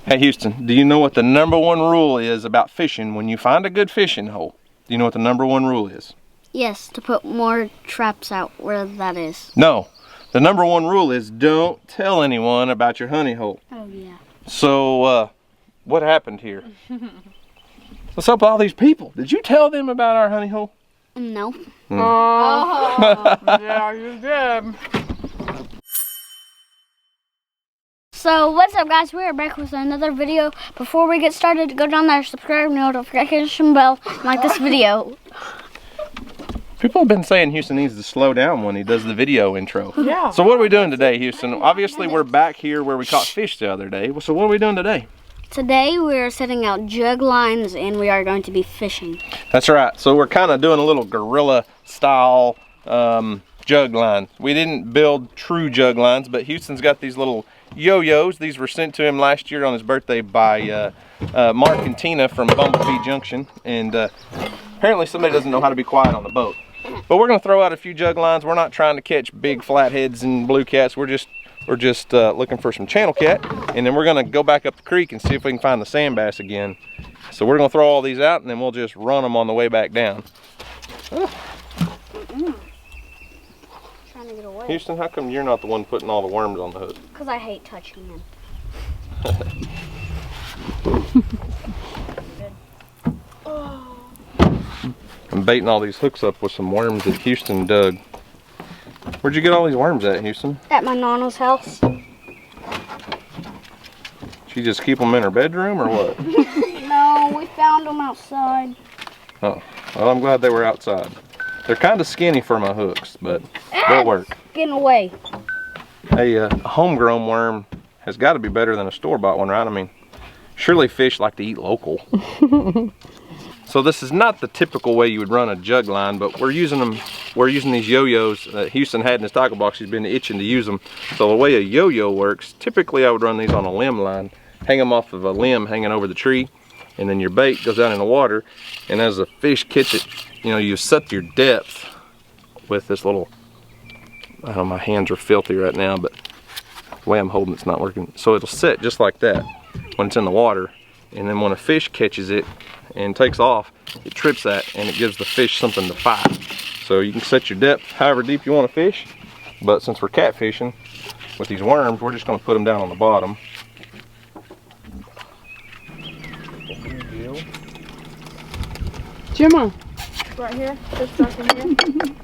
Hey Houston, do you know what the #1 rule is about fishing when you find a good fishing hole? Do you know what the #1 rule is? Yes, to put more traps out where that is. No, the #1 rule is don't tell anyone about your honey hole. Oh yeah. So, what happened here? What's up with all these people? Did you tell them about our honey hole? No. Yeah, you did. So what's up guys, we are back with another video. Before we get started, go down there, subscribe, notification bell, and like this video. People have been saying Houston needs to slow down when he does the video intro. Yeah. So what are we doing today, Houston? Obviously we're back here where we caught fish the other day. So what are we doing today? Today we are setting out jug lines and we are going to be fishing. That's right. So we're kind of doing a little gorilla style jug line. We didn't build true jug lines, but Houston's got these little yo-yos. These were sent to him last year on his birthday by Mark and Tina from Bumblebee Junction. And apparently somebody doesn't know how to be quiet on the boat. But we're going to throw out a few jug lines. We're not trying to catch big flatheads and blue cats. We're just looking for some channel cat, and then we're going to go back up the creek and see if we can find the sand bass again. So we're going to throw all these out, and then we'll just run them on the way back down. Trying to get away. Houston, how come you're not the one putting all the worms on the hook? Because I hate touching them. I'm baiting all these hooks up with some worms that Houston dug. Where'd you get all these worms at, Houston? At my nana's house. She just keep them in her bedroom or what? No, we found them outside. Oh, well, I'm glad they were outside. They're kind of skinny for my hooks, but they'll work. Getting away. Hey, a homegrown worm has got to be better than a store-bought one, right? I mean, surely fish like to eat local. So this is not the typical way you would run a jug line, but we're using these yo-yos that Houston had in his tackle box. He's been itching to use them. So the way a yo-yo works, typically I would run these on a limb line, hang them off of a limb hanging over the tree, and then your bait goes out in the water, and as the fish catch it, you know, you set your depth with this little, I don't know, my hands are filthy right now, but the way I'm holding it's not working. So it'll set just like that when it's in the water, and then when a fish catches it and takes off, it trips that and it gives the fish something to fight. So you can set your depth however deep you want to fish, but since we're catfishing with these worms, we're just going to put them down on the bottom. Gemma. Right here. Just right in here.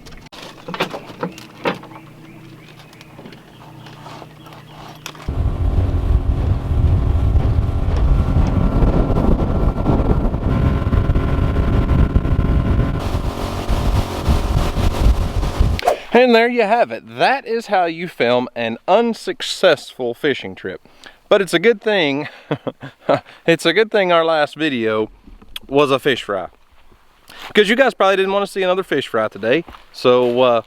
And there you have it. That is how you film an unsuccessful fishing trip. But it's a good thing, it's a good thing our last video was a fish fry. Because you guys probably didn't want to see another fish fry today. So,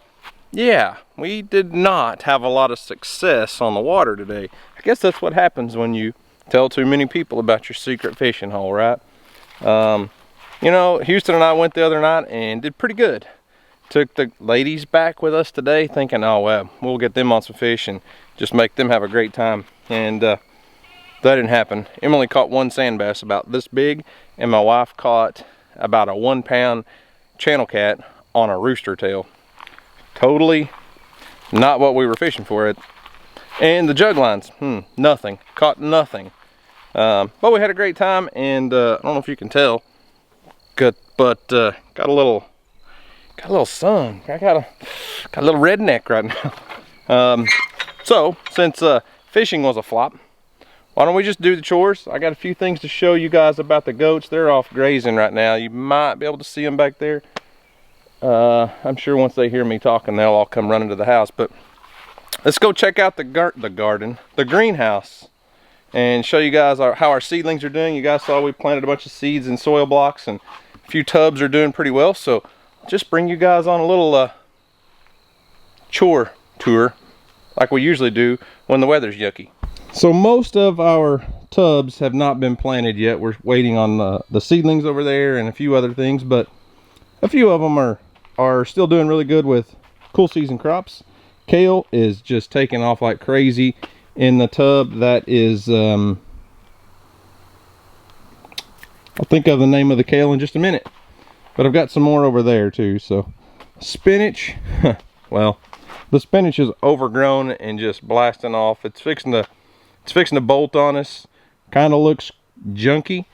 yeah, we did not have a lot of success on the water today. I guess that's what happens when you tell too many people about your secret fishing hole, right? You know, Houston and I went the other night and did pretty good. Took the ladies back with us today thinking, oh well, we'll get them on some fish and just make them have a great time. And that didn't happen. Emily caught one sand bass about this big, and my wife caught about a 1-pound channel cat on a rooster tail. Totally not what we were fishing for. And the jug lines, nothing. Caught nothing. But we had a great time, and I don't know if you can tell, but got a little sun. I got a little redneck right now. So since fishing was a flop, why don't we just do the chores? I got a few things to show you guys about the goats. They're off grazing right now. You might be able to see them back there. I'm sure once they hear me talking, they'll all come running to the house. But let's go check out the greenhouse, and show you guys how our seedlings are doing. You guys saw we planted a bunch of seeds in soil blocks, and a few tubs are doing pretty well. So just bring you guys on a little chore tour like we usually do when the weather's yucky. So most of our tubs have not been planted yet. We're waiting on the seedlings over there and a few other things, but a few of them are still doing really good with cool season crops. Kale is just taking off like crazy in the tub that is I'll think of the name of the kale in just a minute. But I've got some more over there too. So spinach, well, the spinach is overgrown and just blasting off. It's fixing to bolt on us. Kind of looks junky,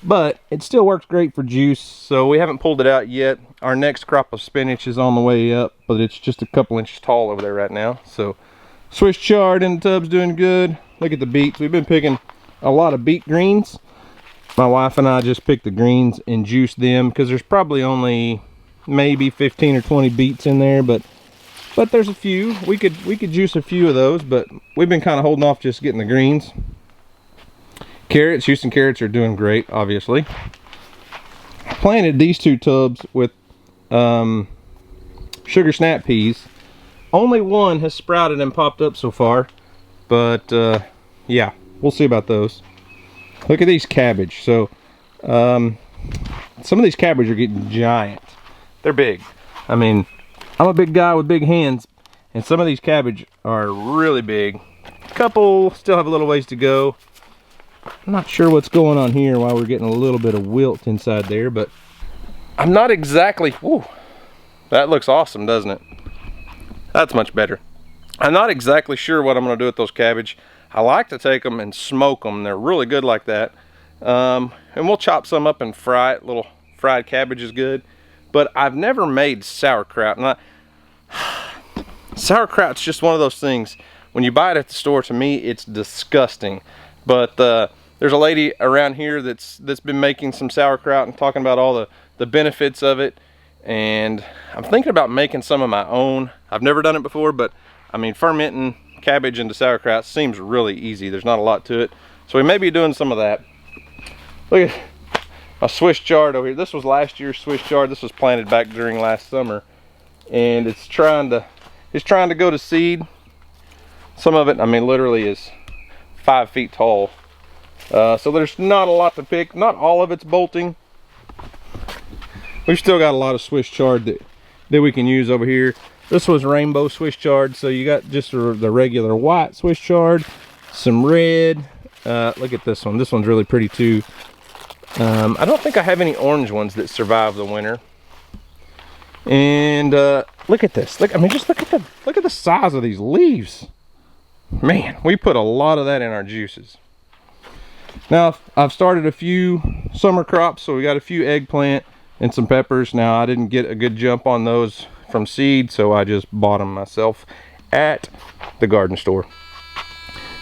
but it still works great for juice. So we haven't pulled it out yet. Our next crop of spinach is on the way up, but it's just a couple inches tall over there right now. So Swiss chard in the tub's doing good. Look at the beets. We've been picking a lot of beet greens. My wife and I just picked the greens and juiced them because there's probably only maybe 15 or 20 beets in there, but there's a few. We could juice a few of those, but we've been kind of holding off just getting the greens. Carrots, Houston carrots are doing great, obviously. I planted these 2 tubs with sugar snap peas. Only one has sprouted and popped up so far, but yeah, we'll see about those. Look at these cabbage. So some of these cabbage are getting giant. They're big. I mean, I'm a big guy with big hands, and some of these cabbage are really big. A couple still have a little ways to go. I'm not sure what's going on here, why we're getting a little bit of wilt inside there, but I'm not exactly, whew, that looks awesome, doesn't it? That's much better. I'm not exactly sure what I'm going to do with those cabbage. I like to take them and smoke them. They're really good like that. And we'll chop some up and fry it. Little fried cabbage is good. But I've never made sauerkraut. And sauerkraut's just one of those things. When you buy it at the store, to me, it's disgusting. But there's a lady around here that's been making some sauerkraut and talking about all the benefits of it. And I'm thinking about making some of my own. I've never done it before, but I mean, fermenting cabbage into sauerkraut seems really easy. There's not a lot to it. So we may be doing some of that. Look at my Swiss chard over here. This was last year's Swiss chard. This was planted back during last summer. And it's trying to go to seed. Some of it, I mean, literally is 5 feet tall. So there's not a lot to pick. Not all of it's bolting. We've still got a lot of Swiss chard that we can use over here. This was rainbow Swiss chard, so you got just the regular white Swiss chard, some red. Look at this one. This one's really pretty too. I don't think I have any orange ones that survive the winter. And look at this. Look, I mean, just look at the size of these leaves. Man, we put a lot of that in our juices. Now I've started a few summer crops, so we got a few eggplant and some peppers. Now I didn't get a good jump on those from seed, so I just bought them myself at the garden store.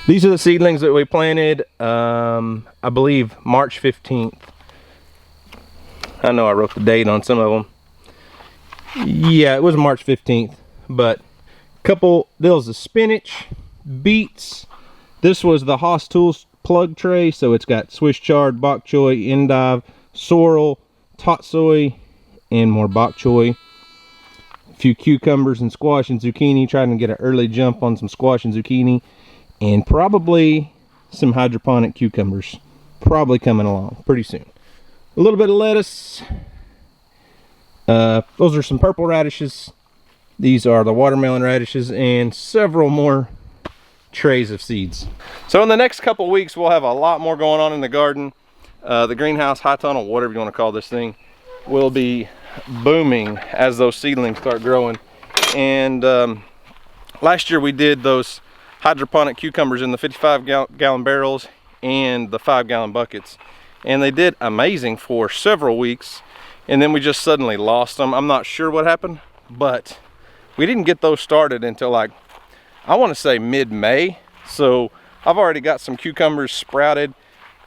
These are the seedlings that we planted, I believe March 15th. I know I wrote the date on some of them. Yeah, it was March 15th, but there was the spinach, beets. This was the Haas Tools plug tray, so it's got Swiss chard, bok choy, endive, sorrel, tatsoi, and more bok choy. A few cucumbers and squash and zucchini, trying to get an early jump on some squash and zucchini, and probably some hydroponic cucumbers, probably coming along pretty soon. A little bit of lettuce. Those are some purple radishes. These are the watermelon radishes, and several more trays of seeds. So in the next couple weeks, we'll have a lot more going on in the garden. The greenhouse, high tunnel, whatever you want to call this thing, will be booming as those seedlings start growing. And last year we did those hydroponic cucumbers in the 55-gallon barrels and the 5-gallon buckets, and they did amazing for several weeks, and then we just suddenly lost them. I'm not sure what happened, but we didn't get those started until, like, I want to say mid-May. So I've already got some cucumbers sprouted,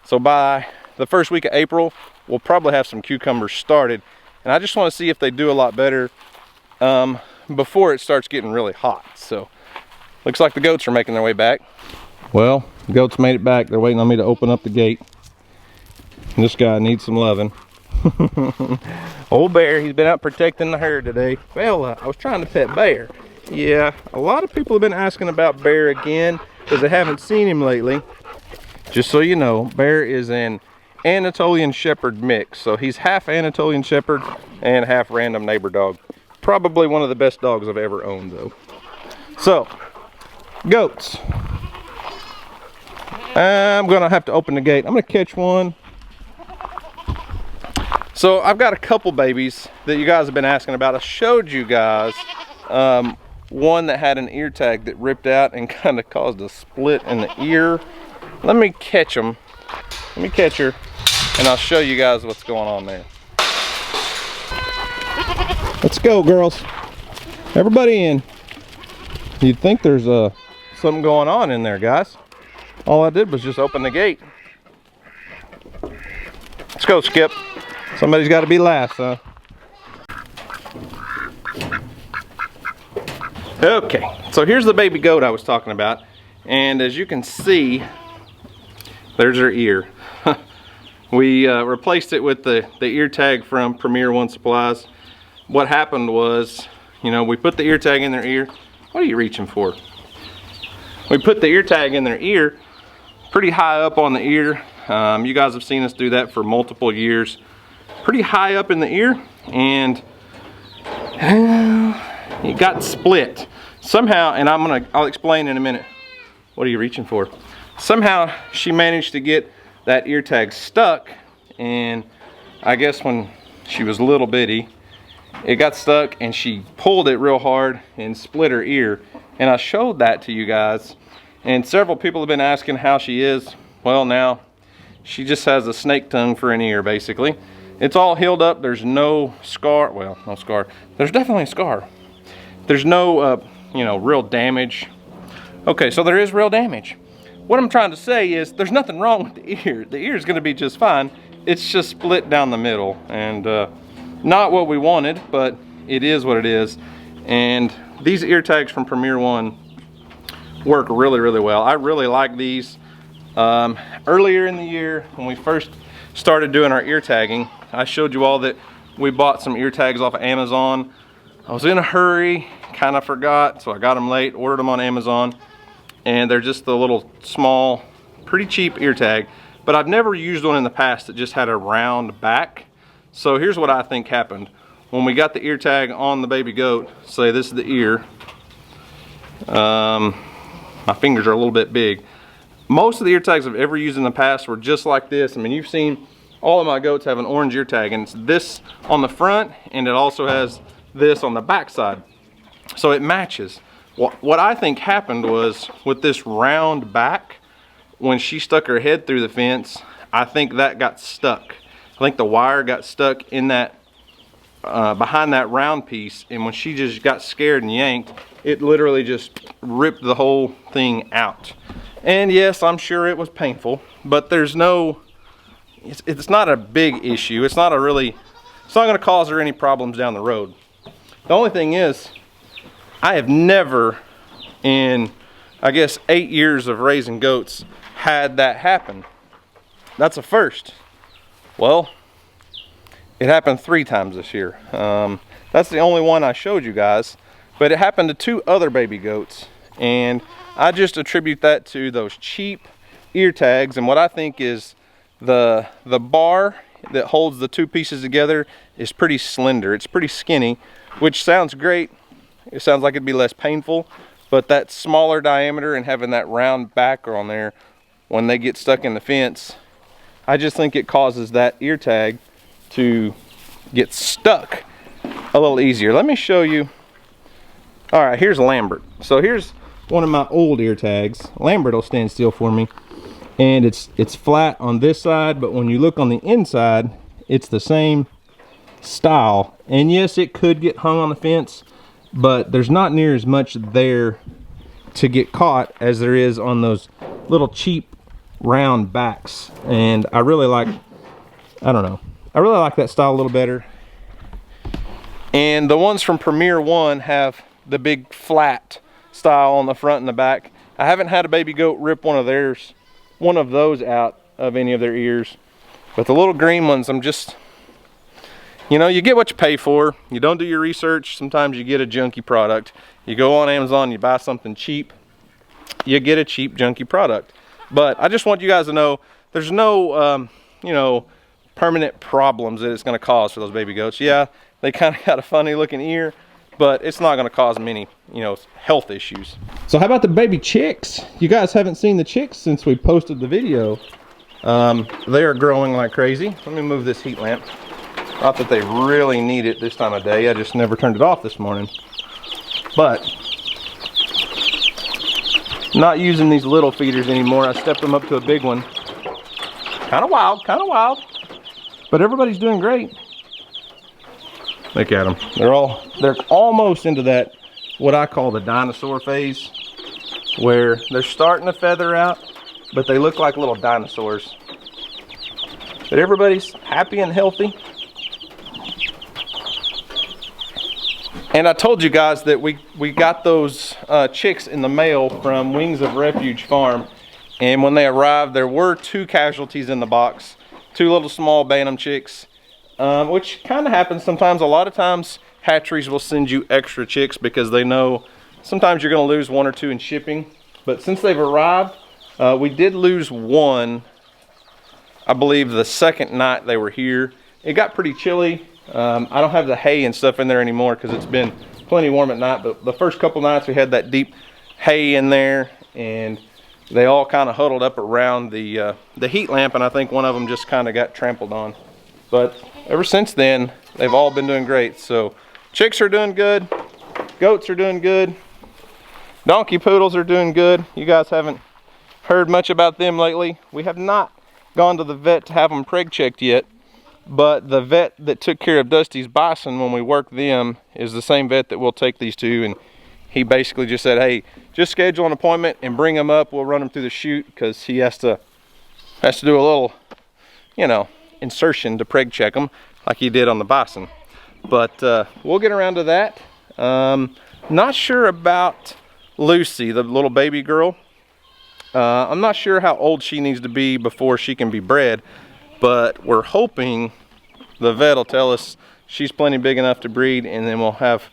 so by the first week of April we'll probably have some cucumbers started, and I just want to see if they do a lot better before it starts getting really hot. So looks like the goats are making their way back. Well, the goats made it back. They're waiting on me to open up the gate. And this guy needs some loving. Old Bear, he's been out protecting the herd today. Well, I was trying to pet Bear. Yeah, a lot of people have been asking about Bear again because they haven't seen him lately. Just so you know, Bear is an Anatolian Shepherd mix. So he's half Anatolian Shepherd and half random neighbor dog. Probably one of the best dogs I've ever owned, though. So, goats. I'm gonna have to open the gate. I'm gonna catch one. So I've got a couple babies that you guys have been asking about. I showed you guys one that had an ear tag that ripped out and kind of caused a split in the ear. Let me catch them. Let me catch her and I'll show you guys what's going on there. Let's go, girls. Everybody in. You'd think there's something going on in there, guys. All I did was just open the gate. Let's go, Skip. Somebody's got to be last, huh? Okay, so here's the baby goat I was talking about. And as you can see, there's her ear. We replaced it with the ear tag from Premier One Supplies. What happened was, you know, we put the ear tag in their ear. What are you reaching for? We put the ear tag in their ear, pretty high up on the ear. You guys have seen us do that for multiple years. Pretty high up in the ear, and it got split. Somehow, and I'll explain in a minute. What are you reaching for? Somehow she managed to get that ear tag stuck, and I guess when she was little bitty, it got stuck and she pulled it real hard and split her ear. And I showed that to you guys, and several people have been asking how she is. Well, now she just has a snake tongue for an ear, basically. It's all healed up. There's no scar. Well, no scar. There's definitely a scar. There's no you know, real damage. Okay, so there is real damage. What I'm trying to say is there's nothing wrong with the ear. The ear is going to be just fine. It's just split down the middle, and not what we wanted, but it is what it is. And these ear tags from Premier One work really, really well. I really like these. Earlier in the year, when we first started doing our ear tagging, I showed you all that we bought some ear tags off of Amazon. I was in a hurry, kind of forgot, so I got them late, ordered them on Amazon, and they're just the little small, pretty cheap ear tag. But I've never used one in the past that just had a round back. So here's what I think happened. When we got the ear tag on the baby goat, say this is the ear. My fingers are a little bit big. Most of the ear tags I've ever used in the past were just like this. I mean, you've seen all of my goats have an orange ear tag, and it's this on the front, and it also has this on the back side. So it matches. What I think happened was, with this round back, when she stuck her head through the fence, I think that got stuck. I think the wire got stuck in that, behind that round piece, and when she just got scared and yanked, it literally just ripped the whole thing out. And yes, I'm sure it was painful, but there's no, it's not a big issue. It's not gonna cause her any problems down the road. The only thing is, I have never, in I guess 8 years of raising goats, had that happen. That's a first. Well, it happened 3 times this year. That's the only one I showed you guys, but it happened to 2 other baby goats, and I just attribute that to those cheap ear tags. And what I think is the bar that holds the 2 pieces together is pretty slender. It's pretty skinny, which sounds great. It sounds like it'd be less painful, but that smaller diameter and having that round backer on there, when they get stuck in the fence, I just think it causes that ear tag to get stuck a little easier. Let me show you. All right, here's Lambert. So here's one of my old ear tags. Lambert will stand still for me, and it's flat on this side, but when you look on the inside, it's the same style. And yes, it could get hung on the fence, but there's not near as much there to get caught as there is on those little cheap round backs. And I really like, I don't know, I really like that style a little better. And the ones from Premier One have the big flat style on the front and the back. I haven't had a baby goat rip one of those out of any of their ears, but the little green ones, I'm just, you know, you get what you pay for. You don't do your research. Sometimes you get a junky product. You go on Amazon, you buy something cheap, you get a cheap junky product. But I just want you guys to know there's no you know, permanent problems that it's going to cause for those baby goats. Yeah, they kind of got a funny looking ear, but it's not going to cause many, you know, health issues. So how about the baby chicks? You guys haven't seen the chicks since we posted the video. They are growing like crazy. Let me move this heat lamp. Not that they really need it this time of day. I just never turned it off this morning. But not using these little feeders anymore. I stepped them up to a big one. Kind of wild, kind of wild. But everybody's doing great. Look at them. They're almost into that, what I call the dinosaur phase, where they're starting to feather out, but they look like little dinosaurs. But everybody's happy and healthy. And I told you guys that we got those chicks in the mail from Wings of Refuge Farm. And when they arrived, there were 2 casualties in the box. 2 little small bantam chicks, which kind of happens sometimes. A lot of times hatcheries will send you extra chicks because they know sometimes you're going to lose 1 or 2 in shipping. But since they've arrived, we did lose 1, I believe the second night they were here. It got pretty chilly. I don't have the hay and stuff in there anymore because it's been plenty warm at night, but the first couple nights we had that deep hay in there, and they all kind of huddled up around the heat lamp, and I think one of them just kind of got trampled on. But ever since then, they've all been doing great. So chicks are doing good, goats are doing good, donkey poodles are doing good. You guys haven't heard much about them lately. We have not gone to the vet to have them preg checked yet, but the vet that took care of Dusty's bison when we worked them is the same vet that we'll take these to, and he basically just said, hey, just schedule an appointment and bring them up. We'll run them through the chute because he has to do a little, you know, insertion to preg check them like he did on the bison. But we'll get around to that. Not sure about Lucy, the little baby girl. I'm not sure how old she needs to be before she can be bred, but we're hoping the vet will tell us she's plenty big enough to breed, and then we'll have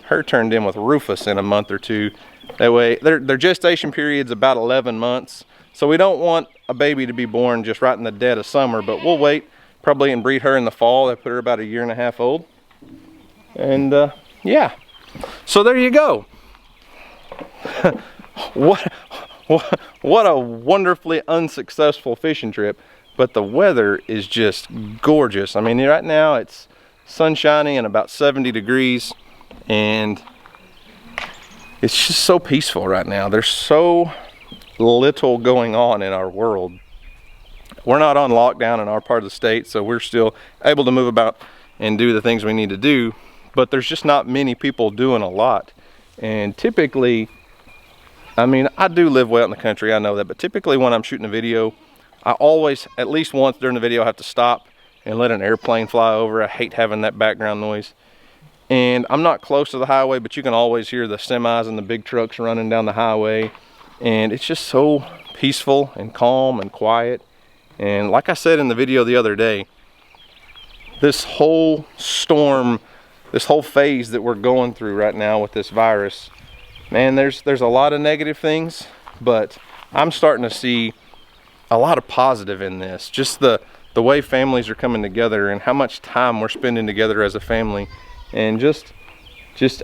her turned in with Rufus in a month or 2. That way, their gestation period's about 11 months. So we don't want a baby to be born just right in the dead of summer, but we'll wait probably and breed her in the fall. They put her about 1.5 years old. And yeah, so there you go. What a wonderfully unsuccessful fishing trip, but the weather is just gorgeous. I mean, right now it's sunshiny and about 70 degrees, and it's just so peaceful right now. There's so little going on in our world. We're not on lockdown in our part of the state, so we're still able to move about and do the things we need to do, but there's just not many people doing a lot. And typically, I mean, I do live way out in the country, I know that, but typically when I'm shooting a video, I always, at least once during the video, I have to stop and let an airplane fly over. I hate having that background noise. And I'm not close to the highway, but you can always hear the semis and the big trucks running down the highway. And it's just so peaceful and calm and quiet. And like I said in the video the other day, this whole storm, this whole phase that we're going through right now with this virus, man, there's a lot of negative things, but I'm starting to see a lot of positive in this. Just the way families are coming together and how much time we're spending together as a family, and just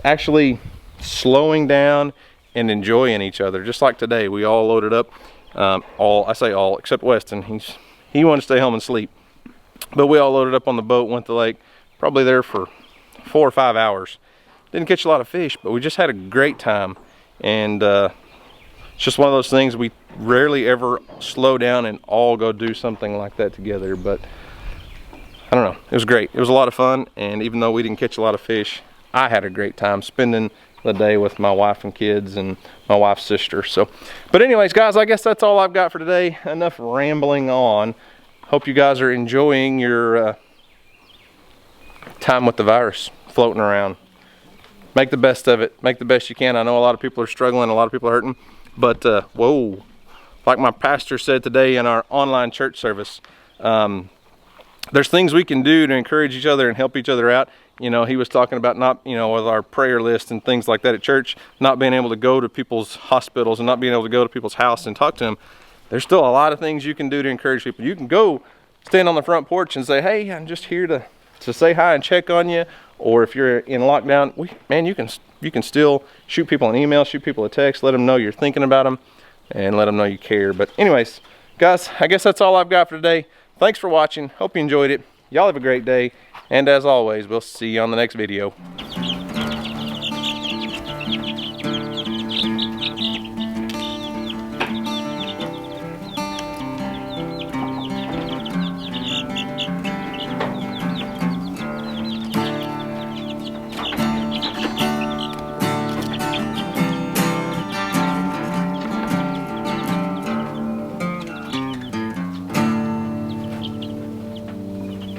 actually slowing down and enjoying each other. Just like today, we all loaded up, I say all except Weston. He wanted to stay home and sleep, but we all loaded up on the boat, went to the lake, probably there for 4 or 5 hours. Didn't catch a lot of fish, but we just had a great time. And it's just one of those things, we rarely ever slow down and all go do something like that together. But I don't know, it was great. It was a lot of fun, and even though we didn't catch a lot of fish, I had a great time spending the day with my wife and kids and my wife's sister. So, but anyways, guys, I guess that's all I've got for today. Enough rambling on. Hope you guys are enjoying your time with the virus, floating around. Make the best of it. Make the best you can. I know a lot of people are struggling, a lot of people are hurting, but whoa, like my pastor said today in our online church service, there's things we can do to encourage each other and help each other out. You know, he was talking about not, you know, with our prayer list and things like that at church, not being able to go to people's hospitals and not being able to go to people's house and talk to them. There's still a lot of things you can do to encourage people. You can go stand on the front porch and say, hey, I'm just here to say hi and check on you. Or if you're in lockdown, man, you can still shoot people an email, shoot people a text, let them know you're thinking about them, and let them know you care. But anyways, guys, I guess that's all I've got for today. Thanks for watching. Hope you enjoyed it. Y'all have a great day. And as always, we'll see you on the next video.